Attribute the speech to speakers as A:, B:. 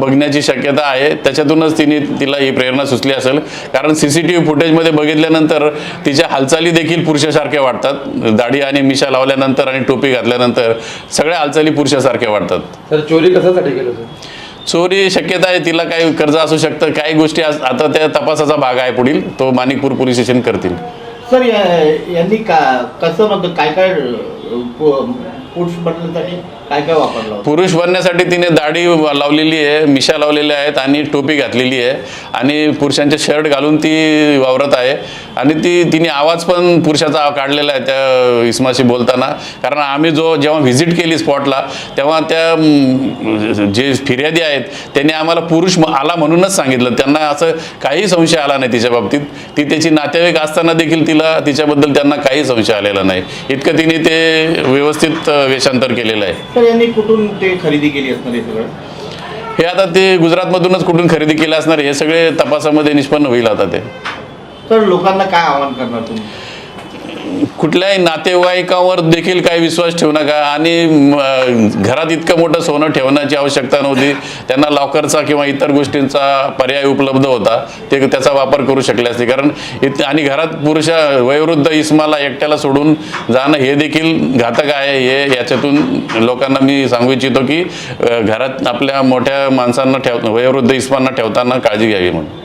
A: बघण्याची शक्यता आहे, त्याच्यातूनच तिला ही प्रेरणा सुचली असेल। कारण सीसीटीव्ही फुटेजमध्ये बघितल्यानंतर तिच्या हालचाली देखील पुरुषासारख्या वाटतात, दाढी आणि मिशा लावल्यानंतर आणि टोपी घातल्यानंतर सगळ्या हालचाली पुरुषासारख्या वाटतात।
B: तर चोरी कशासाठी केलं होतं?
A: चोरी शक्यता आहे, तिला काही कर्ज असू शकतं, काही गोष्टी आता त्या तपासाचा भाग आहे, पुढील तो माणिकपूर पोलीस स्टेशन करतील।
C: सर यांनी कसं म्हणतो काय काय पुरुष बनण्यासाठी काय काय वापरलं?
A: पुरुष बनण्यासाठी तिने दाढी लावलेली आहे, मिशा लावलेल्या आहेत आणि टोपी घातलेली आहे आणि पुरुषांचे शर्ट घालून ती वावरत आहे आणि तिने आवाज पण पुरुषाचा काढलेला आहे त्या इस्माशी बोलताना। कारण आम्ही जेव्हा व्हिजिट केली स्पॉटला तेव्हा त्या जे फिर्यादी आहेत त्यांनी आम्हाला पुरुष आला म्हणूनच सांगितलं, त्यांना असं काही संशय आला नाही तिच्या बाबतीत। ती त्याची नातेवाईक असताना देखील तिच्याबद्दल त्यांना काही संशय आलेला नाही, इतकं तिने ते व्यवस्थित वेषांतर केलेलं आहे।
C: तर यांनी कुठून ते खरेदी केली असणार हे सगळं?
A: हे आता ते गुजरातमधूनच कुठून खरेदी केलं असणार, हे सगळे तपासामध्ये निष्पन्न होईल आता ते।
C: तर लोकांना काय आवाहन करणार तुम्ही?
A: कुठल्याही नातेवाईकांवर देखील काही विश्वास ठेवू नका आणि घरात इतकं मोठं सोनं ठेवण्याची आवश्यकता नव्हती, त्यांना लॉकरचा किंवा इतर गोष्टींचा पर्याय उपलब्ध होता, ते त्याचा वापर करू शकले असते। कारण आणि घरात वयोवृद्ध इस्माला एकट्याला सोडून जाणं हे देखील घातक आहे। हे याच्यातून लोकांना मी सांगू इच्छितो की घरात आपल्या मोठ्या माणसांना वयोवृद्ध इस्मांना ठेवताना काळजी घ्यावी म्हणून।